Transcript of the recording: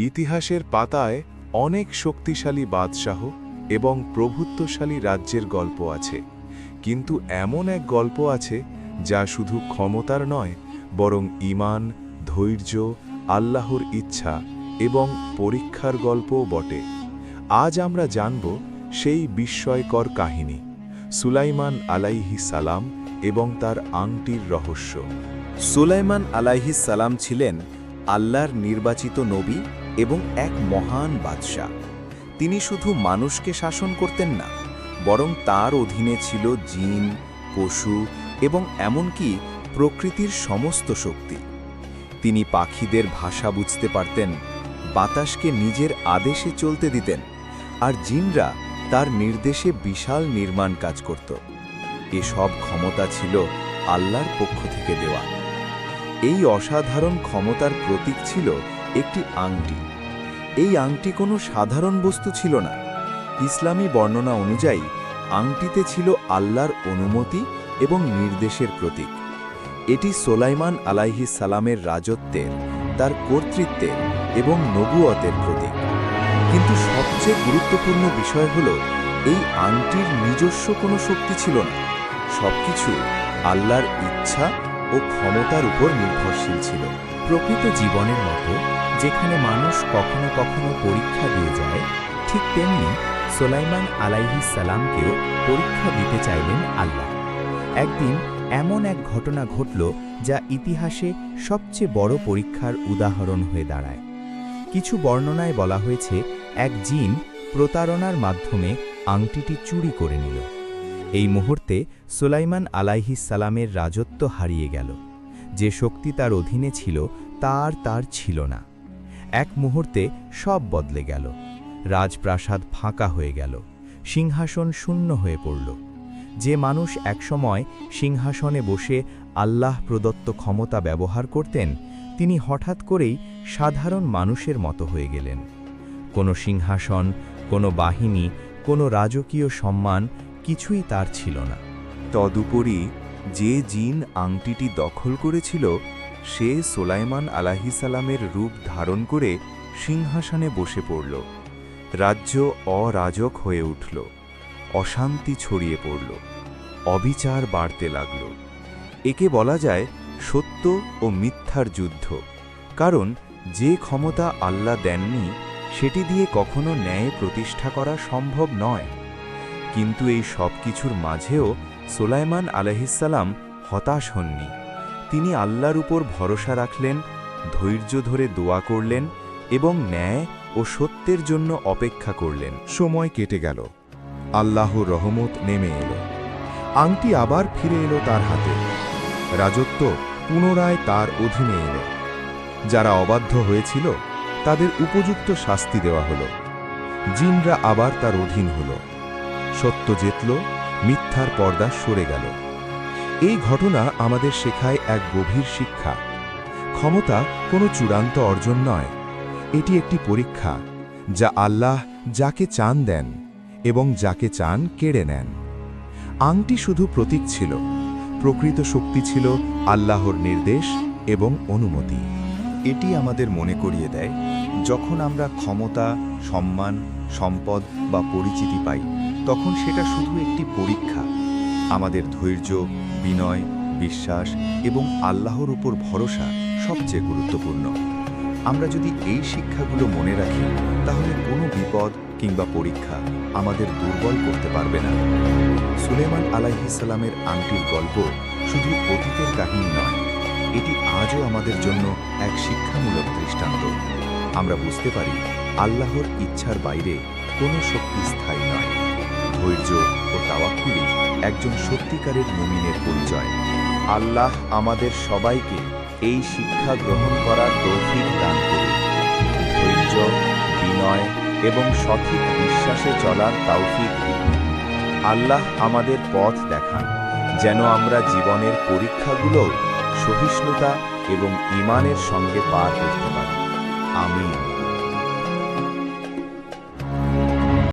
ইতিহাসের পাতায় অনেক শক্তিশালী বাদশাহ এবং প্রভুত্বশালী রাজ্যের গল্প আছে, কিন্তু এমন এক গল্প আছে যা শুধু ক্ষমতার নয়, বরং ঈমান, ধৈর্য, আল্লাহর ইচ্ছা এবং পরীক্ষার গল্পও বটে। আজ আমরা জানব সেই বিস্ময়কর কাহিনী, সুলাইমান আলাইহিস সালাম এবং তার আংটির রহস্য। সুলাইমান আলাইহিস সালাম ছিলেন আল্লাহর নির্বাচিত নবী এবং এক মহান বাদশাহ। তিনি শুধু মানুষকে শাসন করতেন না, বরং তার অধীনে ছিল জিন, পশু এবং এমনকি প্রকৃতির সমস্ত শক্তি। তিনি পাখিদের ভাষা বুঝতে পারতেন, বাতাসকে নিজের আদেশে চলতে দিতেন, আর জিনরা তার নির্দেশে বিশাল নির্মাণ কাজ করত। এসব ক্ষমতা ছিল আল্লাহর পক্ষ থেকে দেওয়া। এই অসাধারণ ক্ষমতার প্রতীক ছিল একটি আংটি। এই আংটি কোনো সাধারণ বস্তু ছিল না। ইসলামী বর্ণনা অনুযায়ী আংটিতে ছিল আল্লাহর অনুমতি এবং নির্দেশের প্রতীক। এটি সুলাইমান আলাইহিস সালামের রাজত্বের, তার কর্তৃত্বের এবং নবুয়তের প্রতীক। কিন্তু সবচেয়ে গুরুত্বপূর্ণ বিষয় হল, এই আংটির নিজস্ব কোনো শক্তি ছিল না। সবকিছু আল্লাহর ইচ্ছা ও ক্ষমতার উপর নির্ভরশীল ছিল। প্রকৃত জীবনের মতো যেখানে মানুষ কখনো কখনো পরীক্ষা দিয়ে যায়, ঠিক তেমনি সুলাইমান আলাইহিস সালামকেও পরীক্ষা দিতে চাইলেন আল্লাহ। একদিন এমন এক ঘটনা ঘটল যা ইতিহাসে সবচেয়ে বড় পরীক্ষার উদাহরণ হয়ে দাঁড়ায়। কিছু বর্ণনায় বলা হয়েছে, এক জিন প্রতারণার মাধ্যমে আংটিটি চুরি করে নিল। এই মুহূর্তে সুলাইমান আলাইহিস সালামের রাজত্ব হারিয়ে গেল। যে শক্তি তার অধীনে ছিল তা আর তার ছিল না। এক মুহূর্তে সব বদলে গেল। রাজপ্রাসাদ ফাঁকা হয়ে গেল, সিংহাসন শূন্য হয়ে পড়ল। যে মানুষ একসময় সিংহাসনে বসে আল্লাহ প্রদত্ত ক্ষমতা ব্যবহার করতেন, তিনি হঠাৎ করেই সাধারণ মানুষের মতো হয়ে গেলেন। কোনো সিংহাসন, কোনো বাহিনী, কোনো রাজকীয় সম্মান কিছুই তার ছিল না। তদুপরি যে জিন আংটিটি দখল করেছিল, সে সুলাইমান আলাইহিস সালামের রূপ ধারণ করে সিংহাসনে বসে পড়ল। রাজ্য অরাজক হয়ে উঠল, অশান্তি ছড়িয়ে পড়ল, অবিচার বাড়তে লাগল। একে বলা যায় সত্য ও মিথ্যার যুদ্ধ, কারণ যে ক্ষমতা আল্লাহ দেননি সেটি দিয়ে কখনো ন্যায় প্রতিষ্ঠা করা সম্ভব নয়। কিন্তু এই সব কিছুর মাঝেও সুলাইমান আলাইহিস সালাম হতাশ হননি। তিনি আল্লাহর উপর ভরসা রাখলেন, ধৈর্য ধরে দোয়া করলেন এবং ন্যায় ও সত্যের জন্য অপেক্ষা করলেন। সময় কেটে গেল, আল্লাহর রহমত নেমে এলো। আংটি আবার ফিরে এলো তার হাতে। রাজত্ব পুনরায় তার অধীনে এলো। যারা অবাধ্য হয়েছিল তাদের উপযুক্ত শাস্তি দেওয়া হলো। জিনরা আবার তার অধীন হল। সত্য জিতল, মিথ্যার পর্দা সরে গেল। এই ঘটনা আমাদের শেখায় এক গভীর শিক্ষা। ক্ষমতা কোনো চূড়ান্ত অর্জন নয়, এটি একটি পরীক্ষা, যা আল্লাহ যাকে চান দেন এবং যাকে চান কেড়ে নেন। আংটি শুধু প্রতীক ছিল, প্রকৃত শক্তি ছিল আল্লাহর নির্দেশ এবং অনুমতি। এটি আমাদের মনে করিয়ে দেয়, যখন আমরা ক্ষমতা, সম্মান, সম্পদ বা পরিচিতি পাই, তখন সেটা শুধু একটি পরীক্ষা। আমাদের ধৈর্য, বিনয়, বিশ্বাস এবং আল্লাহর উপর ভরসা সবচেয়ে গুরুত্বপূর্ণ। আমরা যদি এই শিক্ষাগুলো মনে রাখি, তাহলে কোনো বিপদ কিংবা পরীক্ষা আমাদের দুর্বল করতে পারবে না। সুলাইমান আলাইহিস সালামের আংটির গল্প শুধু অতীতের কাহিনী নয়, এটি আজও আমাদের জন্য এক শিক্ষামূলক দৃষ্টান্ত। আমরা বুঝতে পারি, আল্লাহর ইচ্ছার বাইরে কোনো শক্তি স্থায়ী নয়। ধৈর্য ও তাওয়াক্কুলই একজন সত্যিকারের মুমিনের পরিচয়। আল্লাহ আমাদের সবাইকে এই শিক্ষা গ্রহণ করার তৌফিক দান করুন। ধৈর্য, বিনয় এবং সঠিক বিশ্বাসে চলার তৌফিক দিন। আল্লাহ আমাদের পথ দেখান, যেন আমরা জীবনের পরীক্ষাগুলো সহিষ্ণুতা এবং ঈমানের সঙ্গে পার করতে পারি। আমিন।